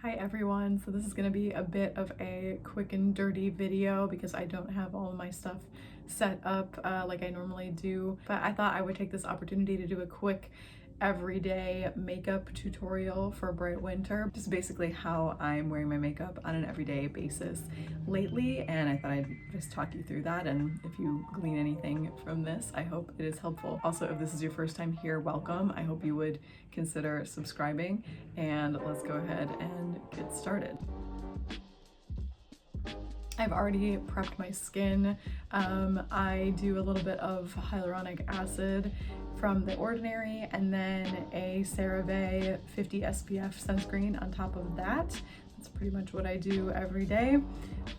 Hi everyone, so this is going to be a bit of a quick and dirty video because I don't have all of my stuff set up like I normally do, but I thought I would take this opportunity to do a quick everyday makeup tutorial for bright winter. Just basically how I'm wearing my makeup on an everyday basis lately, and I thought I'd just talk you through that, and if you glean anything from this, I hope it is helpful. Also, if this is your first time here, welcome. I hope you would consider subscribing, and let's go ahead and get started. I've already prepped my skin. I do a little bit of hyaluronic acid from The Ordinary and then a CeraVe 50 SPF sunscreen on top of that. That's pretty much what I do every day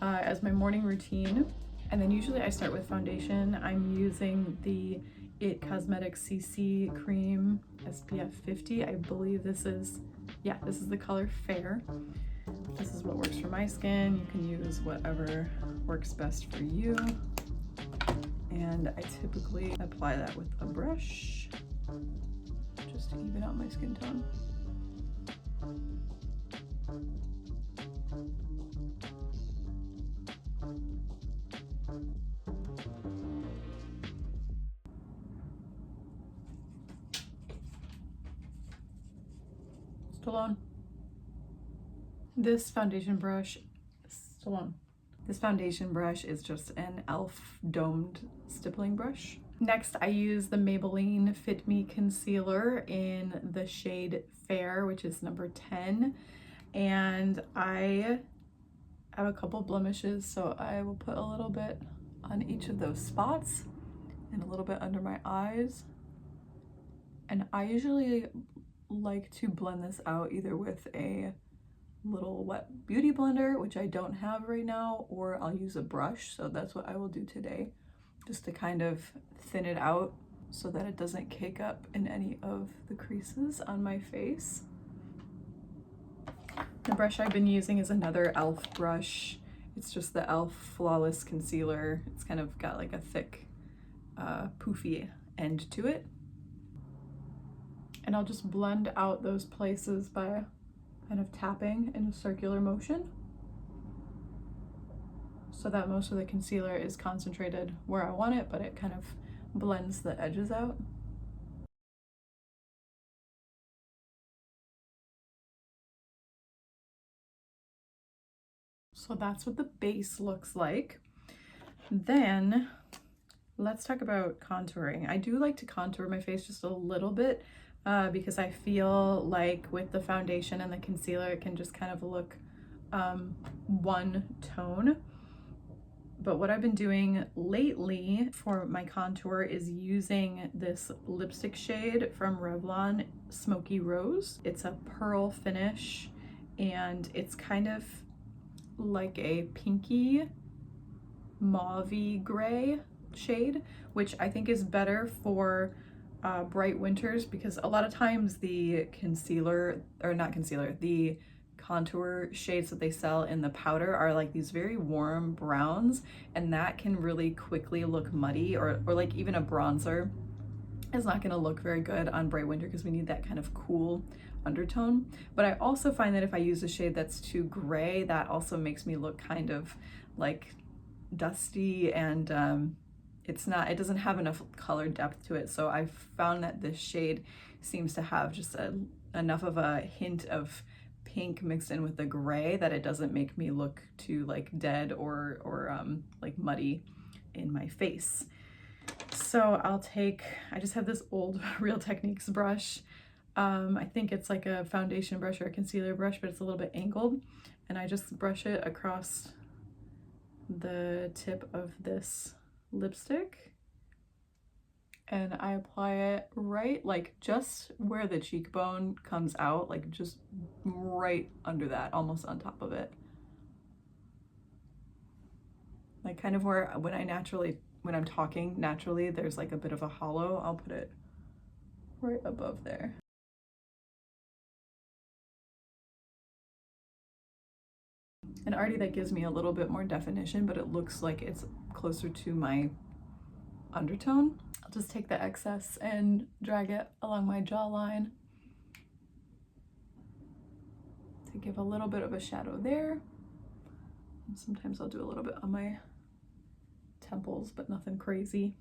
as my morning routine. And then usually I start with foundation. I'm using the It Cosmetics CC Cream SPF 50. I believe this is the color Fair. This is what works for my skin. You can use whatever works best for you. And I typically apply that with a brush just to even out my skin tone. Still on. This foundation brush is just an e.l.f. domed stippling brush. Next, I use the Maybelline Fit Me Concealer in the shade Fair, which is number 10. And I have a couple blemishes, so I will put a little bit on each of those spots and a little bit under my eyes. And I usually like to blend this out either with a little wet beauty blender, which I don't have right now, or I'll use a brush. So that's what I will do today, just to kind of thin it out so that it doesn't cake up in any of the creases on my face. The brush I've been using is another e.l.f. brush. It's just the e.l.f. Flawless Concealer. It's kind of got like a thick, poofy end to it. And I'll just blend out those places by kind of tapping in a circular motion so that most of the concealer is concentrated where I want it, but it kind of blends the edges out. So that's what the base looks like. Then let's talk about contouring. I do like to contour my face just a little bit because I feel like with the foundation and the concealer, it can just kind of look one tone. But what I've been doing lately for my contour is using this lipstick shade from Revlon, Smoky Rose. It's a pearl finish, and it's kind of like a pinky mauvey gray shade, which I think is better for bright winters, because a lot of times the the contour shades that they sell in the powder are like these very warm browns, and that can really quickly look muddy, or like even a bronzer is not going to look very good on bright winter because we need that kind of cool undertone. But I also find that if I use a shade that's too gray, that also makes me look kind of like dusty, and it doesn't have enough color depth to it. So I've found that this shade seems to have just enough of a hint of pink mixed in with the gray that it doesn't make me look too like dead or like muddy in my face. So I just have this old Real Techniques brush. I think it's like a foundation brush or a concealer brush, but it's a little bit angled, and I just brush it across the tip of this lipstick, and I apply it right like just where the cheekbone comes out, like just right under that, almost on top of it, like kind of where when I'm talking naturally there's like a bit of a hollow. I'll put it right above there. And already that gives me a little bit more definition, but it looks like it's closer to my undertone. I'll just take the excess and drag it along my jawline to give a little bit of a shadow there. And sometimes I'll do a little bit on my temples, but nothing crazy.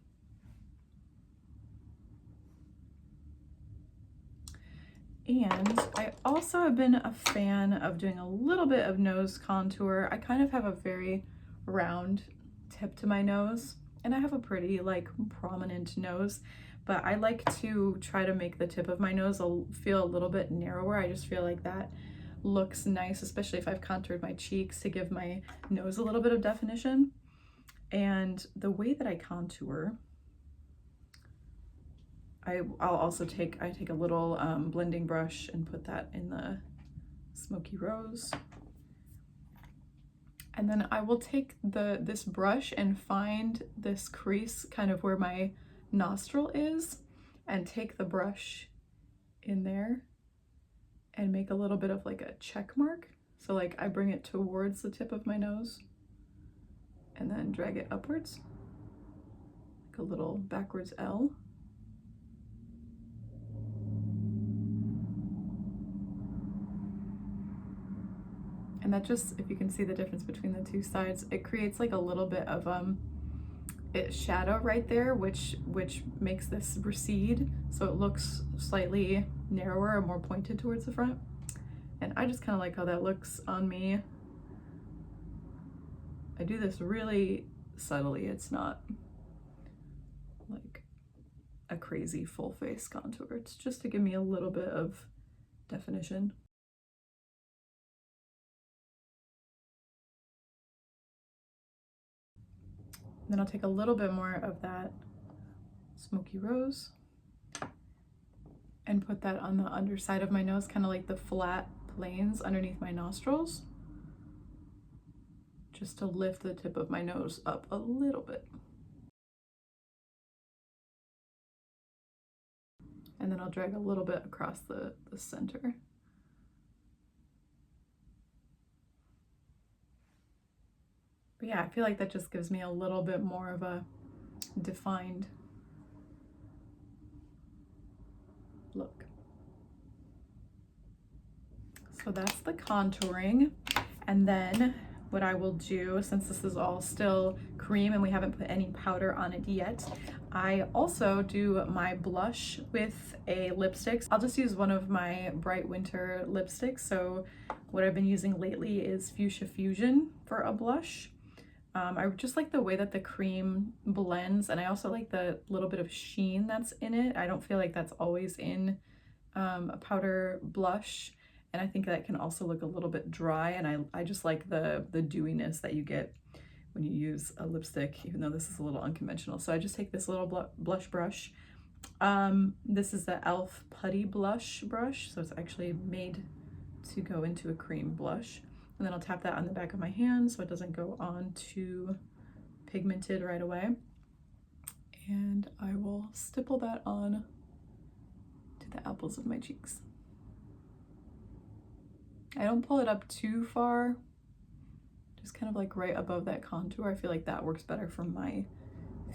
And I also have been a fan of doing a little bit of nose contour. I kind of have a very round tip to my nose, and I have a pretty like prominent nose, but I like to try to make the tip of my nose feel a little bit narrower. I just feel like that looks nice, especially if I've contoured my cheeks, to give my nose a little bit of definition. And the way that I contour, I'll also take a little blending brush and put that in the smoky rose. And then I will take this brush and find this crease kind of where my nostril is, and take the brush in there and make a little bit of like a check mark. So like I bring it towards the tip of my nose and then drag it upwards, like a little backwards L. And that just, if you can see the difference between the two sides, it creates like a little bit of shadow right there, which makes this recede, so it looks slightly narrower and more pointed towards the front. And I just kind of like how that looks on me. I do this really subtly. It's not like a crazy full face contour. It's just to give me a little bit of definition. Then I'll take a little bit more of that smoky rose and put that on the underside of my nose, kind of like the flat planes underneath my nostrils, just to lift the tip of my nose up a little bit. And then I'll drag a little bit across the center. But yeah, I feel like that just gives me a little bit more of a defined look. So that's the contouring. And then what I will do, since this is all still cream and we haven't put any powder on it yet, I also do my blush with a lipstick. I'll just use one of my Bright Winter lipsticks. So what I've been using lately is Fuchsia Fusion for a blush. I just like the way that the cream blends, and I also like the little bit of sheen that's in it. I don't feel like that's always in a powder blush, and I think that can also look a little bit dry, and I just like the dewiness that you get when you use a lipstick, even though this is a little unconventional. So I just take this little blush brush. This is the e.l.f. Putty Blush brush, so it's actually made to go into a cream blush. And then I'll tap that on the back of my hand so it doesn't go on too pigmented right away. And I will stipple that on to the apples of my cheeks. I don't pull it up too far, just kind of like right above that contour. I feel like that works better for my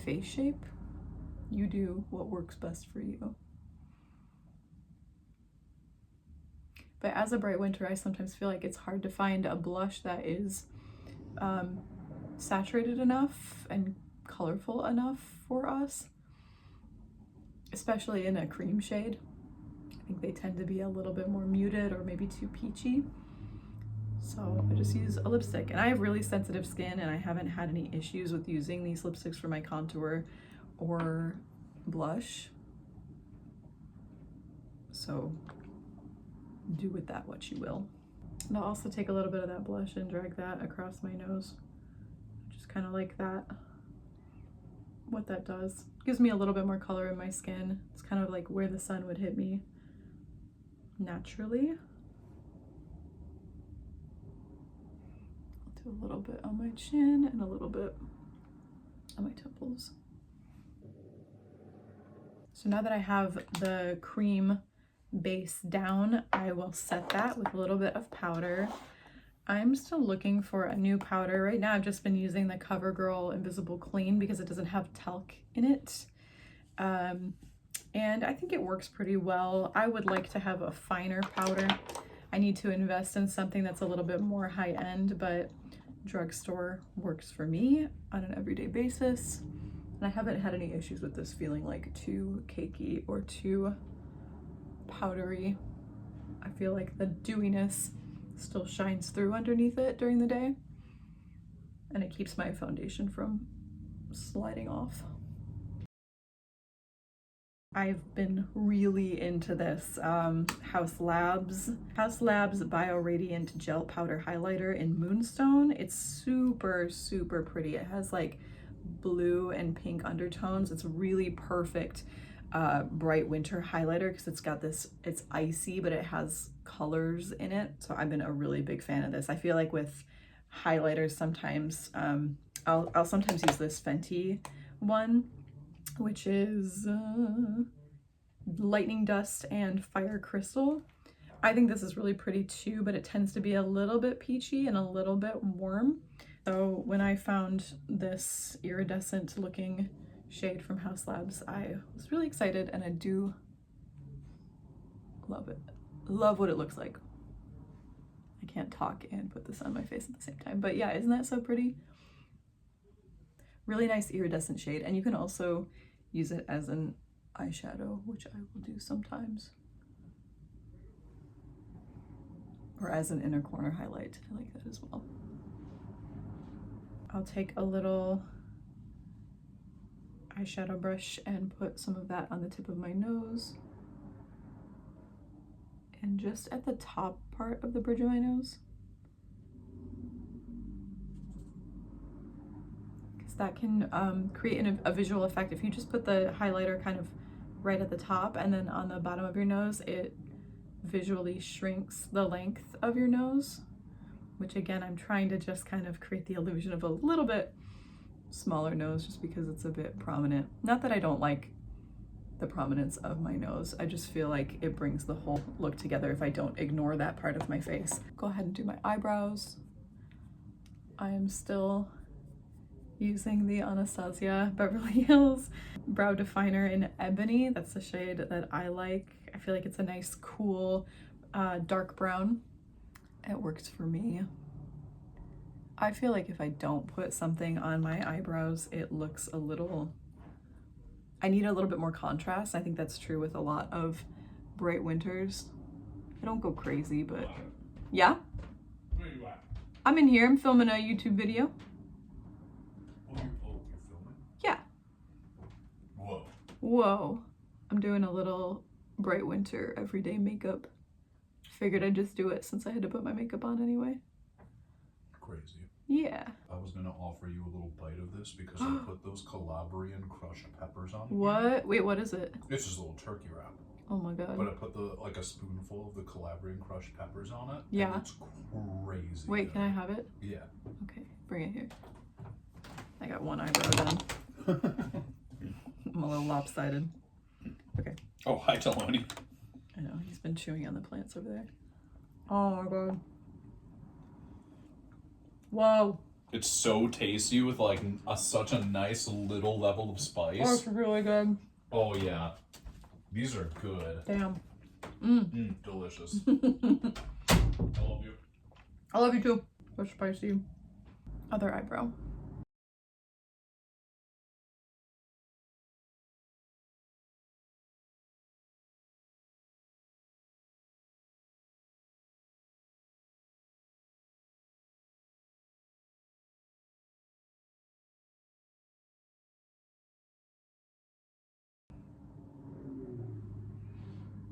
face shape. You do what works best for you. But as a Bright Winter, I sometimes feel like it's hard to find a blush that is saturated enough and colorful enough for us, especially in a cream shade. I think they tend to be a little bit more muted or maybe too peachy. So I just use a lipstick, and I have really sensitive skin and I haven't had any issues with using these lipsticks for my contour or blush. So do with that what you will. And I'll also take a little bit of that blush and drag that across my nose. Just kind of like that. What that does. Gives me a little bit more color in my skin. It's kind of like where the sun would hit me naturally. I'll do a little bit on my chin and a little bit on my temples. So now that I have the cream base down, I will set that with a little bit of powder. I'm still looking for a new powder. Right now I've just been using the CoverGirl Invisible Clean because it doesn't have talc in it. And I think it works pretty well. I would like to have a finer powder. I need to invest in something that's a little bit more high-end, but drugstore works for me on an everyday basis. And I haven't had any issues with this feeling like too cakey or too powdery. I feel like the dewiness still shines through underneath it during the day, and it keeps my foundation from sliding off. I've been really into this Haus Labs Bio Radiant Gel Powder Highlighter in Moonstone. It's super, super pretty. It has like blue and pink undertones. It's really perfect bright winter highlighter because it's got this, it's icy, but it has colors in it. So I've been a really big fan of this. I feel like with highlighters sometimes, I'll sometimes use this Fenty one, which is Lightning Dust and Fire Crystal. I think this is really pretty too, but it tends to be a little bit peachy and a little bit warm. So when I found this iridescent looking shade from Haus Labs, I was really excited, and I do love it. Love what it looks like. I can't talk and put this on my face at the same time, but yeah, isn't that so pretty? Really nice iridescent shade, and you can also use it as an eyeshadow, which I will do sometimes, or as an inner corner highlight. I like that as well. I'll take a little eyeshadow brush and put some of that on the tip of my nose and just at the top part of the bridge of my nose, because that can create a visual effect. If you just put the highlighter kind of right at the top and then on the bottom of your nose, it visually shrinks the length of your nose, which again, I'm trying to just kind of create the illusion of a little bit smaller nose just because it's a bit prominent. Not that I don't like the prominence of my nose, I just feel like it brings the whole look together if I don't ignore that part of my face. Go ahead and do my eyebrows. I am still using the Anastasia Beverly Hills Brow Definer in Ebony. That's the shade that I like. I feel like it's a nice, cool, dark brown. It works for me. I feel like if I don't put something on my eyebrows, it looks a little, I need a little bit more contrast. I think that's true with a lot of bright winters. I don't go crazy, but yeah. Where you at? I'm in here, I'm filming a YouTube video. You're filming? Yeah. Whoa. Whoa. I'm doing a little bright winter everyday makeup. Figured I'd just do it since I had to put my makeup on anyway. Crazy. Yeah. I was gonna offer you a little bite of this because I put those Calabrian crushed peppers on it. What? Wait, what is it? It's just a little turkey wrap. Oh my god. But I put like a spoonful of the Calabrian crushed peppers on it. Yeah. And it's crazy. Wait, good. can I have it? Yeah. Okay, bring it here. I got one eyebrow done. I'm a little lopsided. Okay. Oh, hi, Taloni. I know, he's been chewing on the plants over there. Oh my god. Whoa. It's so tasty with like such a nice little level of spice. Oh, it's really good. Oh yeah. These are good. Damn. Delicious. I love you. I love you too. So spicy. Other eyebrow.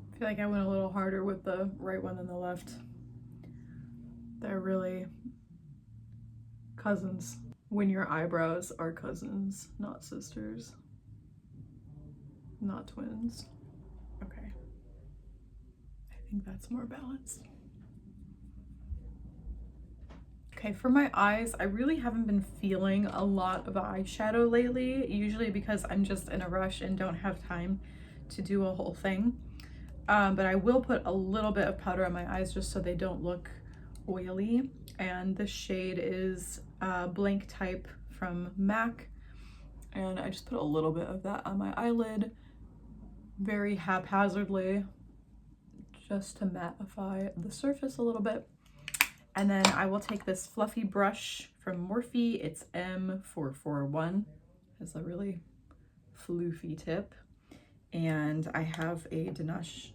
I feel like I went a little harder with the right one than the left. They're really cousins. When your eyebrows are cousins, not sisters, not twins. Okay. I think that's more balanced. Okay, for my eyes, I really haven't been feeling a lot of eyeshadow lately, usually because I'm just in a rush and don't have time to do a whole thing. But I will put a little bit of powder on my eyes just so they don't look oily. And the shade is Blank Type from MAC. And I just put a little bit of that on my eyelid, very haphazardly, just to mattify the surface a little bit. And then I will take this fluffy brush from Morphe. It's M441. It's a really floofy tip. And I have a Natasha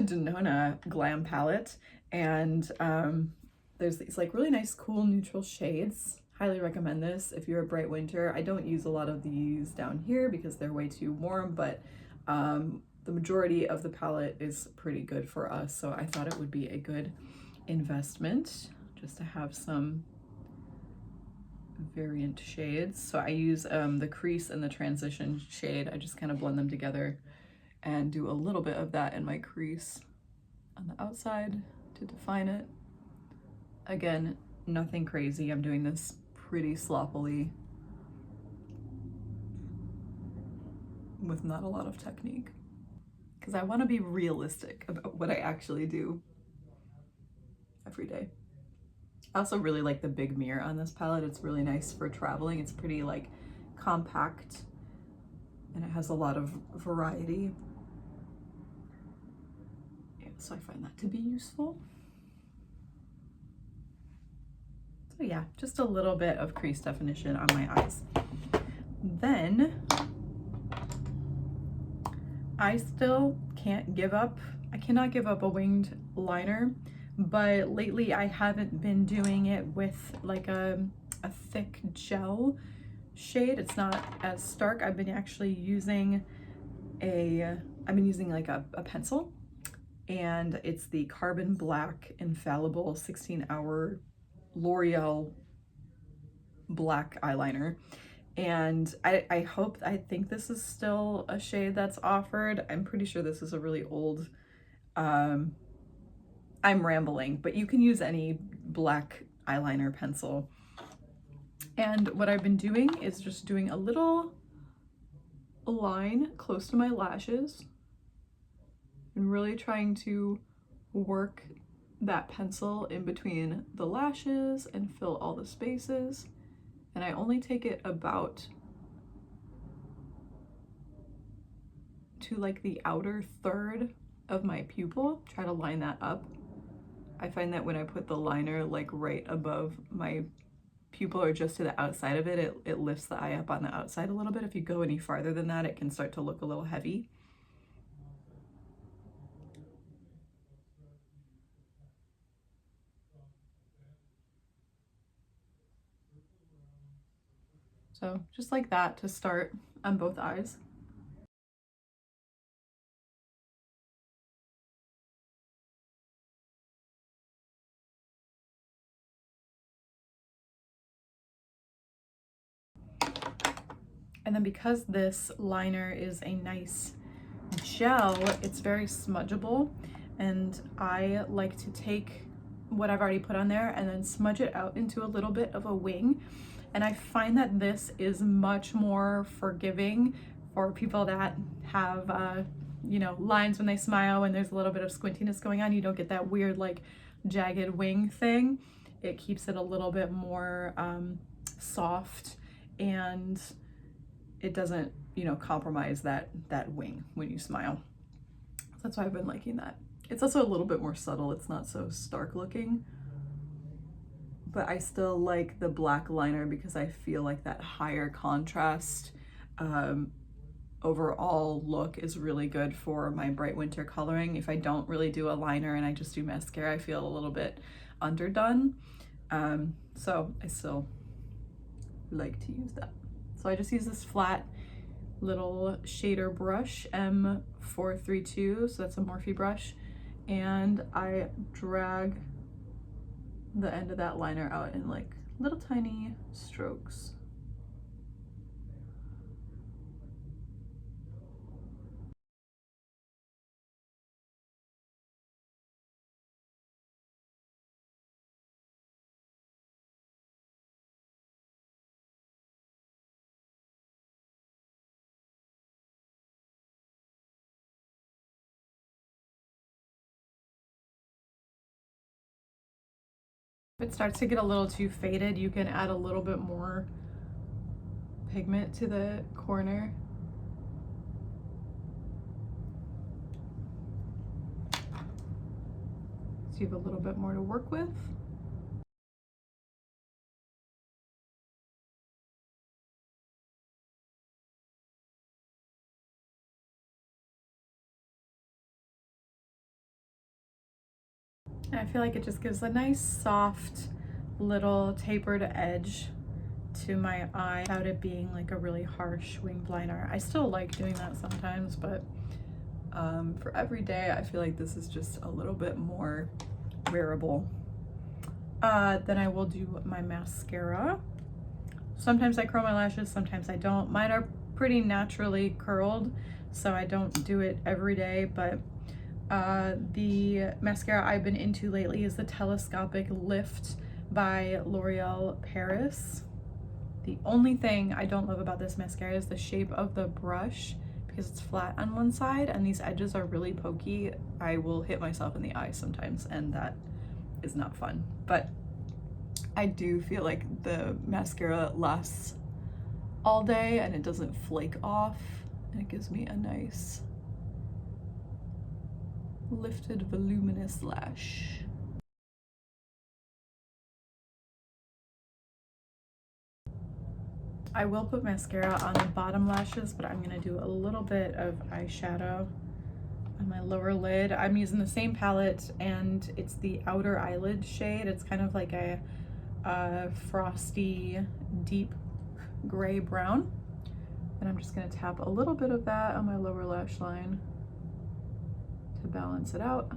Denona Glam Palette. And there's these like really nice, cool neutral shades. Highly recommend this if you're a bright winter. I don't use a lot of these down here because they're way too warm, but the majority of the palette is pretty good for us, so I thought it would be a good investment just to have some variant shades. So I use the crease and the transition shade. I just kind of blend them together and do a little bit of that in my crease on the outside to define it. Again, nothing crazy. I'm doing this pretty sloppily with not a lot of technique, because I want to be realistic about what I actually do every day. I also really like the big mirror on this palette. It's really nice for traveling. It's pretty like compact and it has a lot of variety. Yeah, so I find that to be useful. So yeah, just a little bit of crease definition on my eyes. Then I still can't give up. I cannot give up a winged liner, but lately I haven't been doing it with like a thick gel shade. It's not as stark. I've been actually using like a pencil, and it's the Carbon Black Infallible 16-hour L'Oreal black eyeliner. And I think this is still a shade that's offered. I'm pretty sure this is a really old, I'm rambling, but you can use any black eyeliner pencil. And what I've been doing is just doing a little line close to my lashes and really trying to work that pencil in between the lashes and fill all the spaces. And I only take it about to like the outer third of my pupil, try to line that up. I find that when I put the liner like right above my pupil or just to the outside of it, it lifts the eye up on the outside a little bit. If you go any farther than that, it can start to look a little heavy. So just like that to start on both eyes. And then because this liner is a nice gel, it's very smudgeable, and I like to take what I've already put on there and then smudge it out into a little bit of a wing. And I find that this is much more forgiving for people that have you know, lines when they smile and there's a little bit of squintiness going on. You don't get that weird like jagged wing thing. It keeps it a little bit more soft, and it doesn't, you know, compromise that wing when you smile. So that's why I've been liking that. It's also a little bit more subtle. It's not so stark looking, but I still like the black liner because I feel like that higher contrast overall look is really good for my bright winter coloring. If I don't really do a liner and I just do mascara, I feel a little bit underdone. So I still like to use that. So I just use this flat little shader brush, M432, so that's a Morphe brush, and I drag the end of that liner out in like little tiny strokes. If it starts to get a little too faded, you can add a little bit more pigment to the corner. so you have a little bit more to work with. And I feel like it just gives a nice soft little tapered edge to my eye without it being like a really harsh winged liner. I still like doing that sometimes, but for every day I feel like this is just a little bit more wearable. Then I will do my mascara. Sometimes I curl my lashes, sometimes I don't. Mine are pretty naturally curled, so I don't do it every day, but the mascara I've been into lately is the Telescopic Lift by L'Oreal Paris. The only thing I don't love about this mascara is the shape of the brush, because it's flat on one side and these edges are really pokey. I will hit myself in the eye sometimes, and that is not fun. But I do feel like the mascara lasts all day and it doesn't flake off, and it gives me a nice lifted voluminous lash. I will put mascara on the bottom lashes, but I'm gonna do a little bit of eyeshadow on my lower lid. I'm using the same palette and it's the outer eyelid shade. It's kind of like a frosty deep gray brown, and I'm just gonna tap a little bit of that on my lower lash line to balance it out.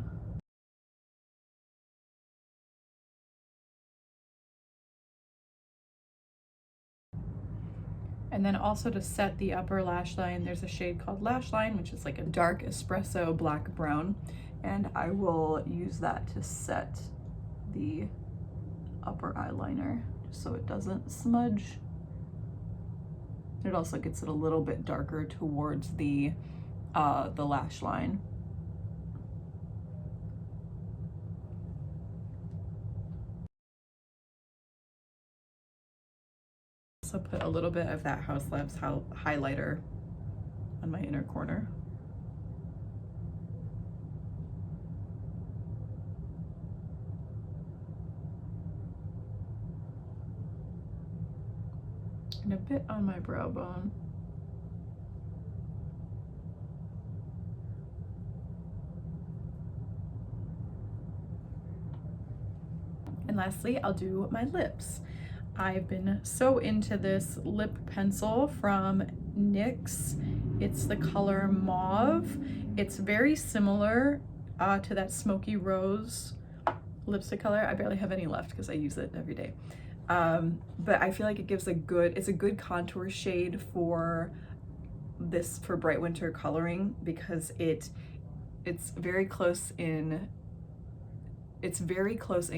And then also to set the upper lash line, there's a shade called Lash Line, which is like a dark espresso black brown, and I will use that to set the upper eyeliner just so it doesn't smudge. It also gets it a little bit darker towards the lash line. Also put a little bit of that House Labs highlighter on my inner corner. And a bit on my brow bone. And lastly, I'll do my lips. I've been so into this lip pencil from NYX. It's the color Mauve. It's very similar to that Smoky Rose lipstick color. I barely have any left because I use it every day. But I feel like it gives it's a good contour shade for bright winter coloring, because it's very close in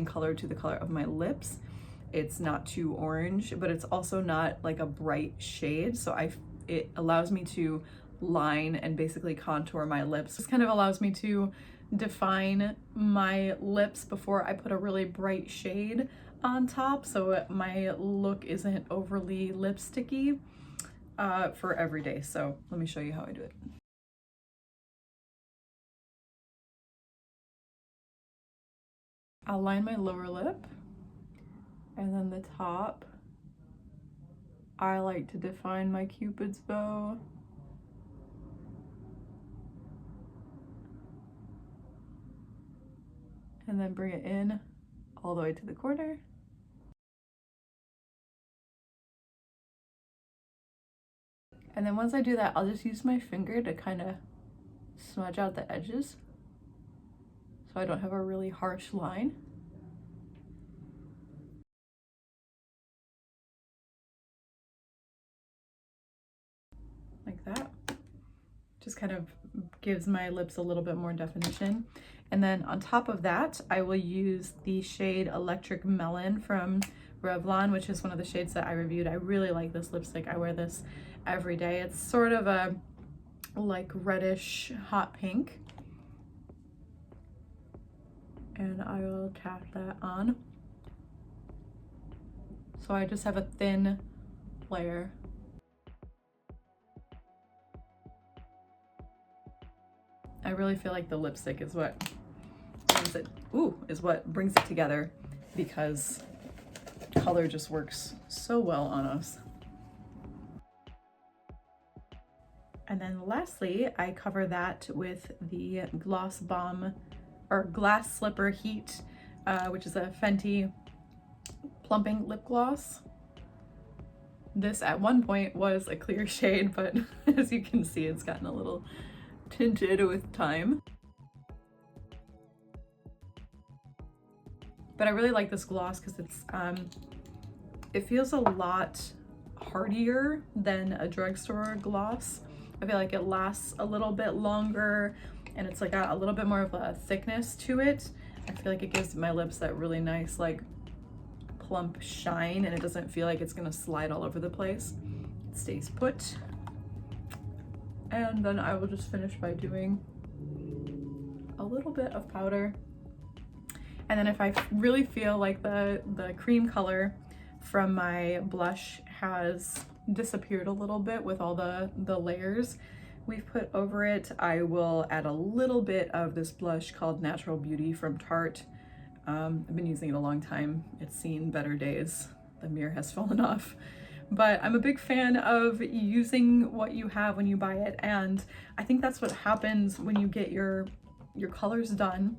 color to the color of my lips. It's not too orange, but it's also not like a bright shade, so it allows me to line and basically contour my lips. This kind of allows me to define my lips before I put a really bright shade on top, so my look isn't overly lipsticky for every day. So let me show you how I do it. I'll line my lower lip, and then the top, I like to define my Cupid's bow. And then bring it in all the way to the corner. And then once I do that, I'll just use my finger to kind of smudge out the edges so I don't have a really harsh line. Like that. Just kind of gives my lips a little bit more definition. And then on top of that, I will use the shade Electric Melon from Revlon, which is one of the shades that I reviewed. I really like this lipstick. I wear this every day. It's sort of a like reddish hot pink. And I will tap that on. So I just have a thin layer. I really feel like the lipstick is what gives it ooh, is what brings it together, because color just works so well on us. And then lastly, I cover that with the Gloss Bomb or Glass Slipper Heat, which is a Fenty plumping lip gloss. This at one point was a clear shade, but as you can see, it's gotten a little tinted with time. But I really like this gloss because it feels a lot hardier than a drugstore gloss. I feel like it lasts a little bit longer, and it's like got a little bit more of a thickness to it. I feel like it gives my lips that really nice like plump shine, and it doesn't feel like it's gonna slide all over the place. It stays put. And then I will just finish by doing a little bit of powder. And then if I really feel like the cream color from my blush has disappeared a little bit with all the layers we've put over it, I will add a little bit of this blush called Natural Beauty from Tarte. I've been using it a long time. It's seen better days. The mirror has fallen off. But I'm a big fan of using what you have when you buy it, and I think that's what happens when you get your colors done.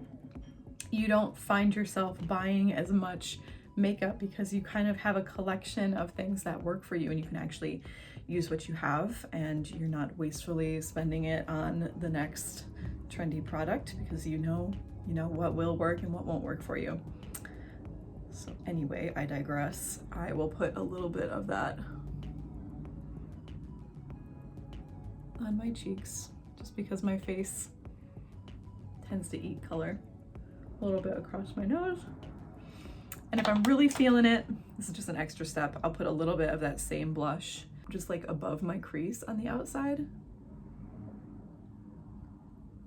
You don't find yourself buying as much makeup because you kind of have a collection of things that work for you, and you can actually use what you have, and you're not wastefully spending it on the next trendy product because you know what will work and what won't work for you. So anyway, I digress. I will put a little bit of that on my cheeks just because my face tends to eat color. A little bit across my nose. And if I'm really feeling it, this is just an extra step, I'll put a little bit of that same blush just like above my crease on the outside.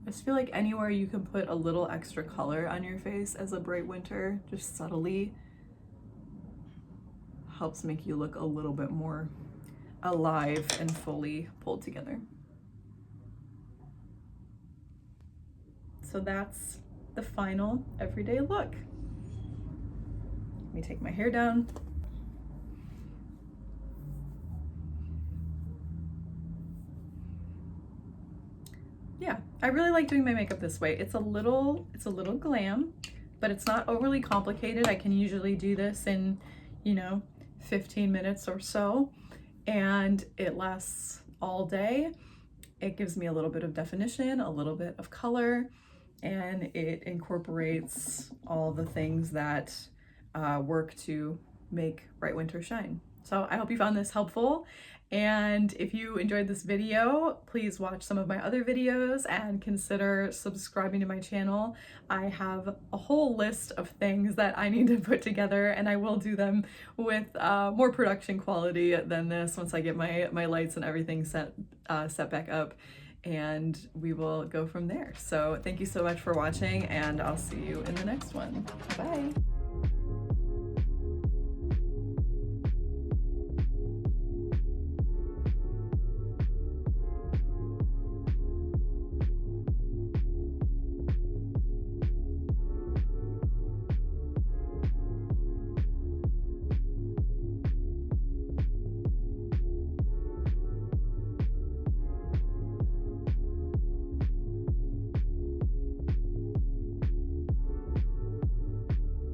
I just feel like anywhere you can put a little extra color on your face as a bright winter, just subtly, helps make you look a little bit more alive and fully pulled together. So that's the final everyday look. Let me take my hair down. Yeah, I really like doing my makeup this way. It's a little glam, but it's not overly complicated. I can usually do this in, 15 minutes or so, and it lasts all day. It gives me a little bit of definition, a little bit of color, and it incorporates all the things that work to make bright winter shine. So I hope you found this helpful. And if you enjoyed this video, please watch some of my other videos and consider subscribing to my channel. I have a whole list of things that I need to put together, and I will do them with more production quality than this once I get my lights and everything set back up, and we will go from there. So thank you so much for watching, and I'll see you in the next one. Bye.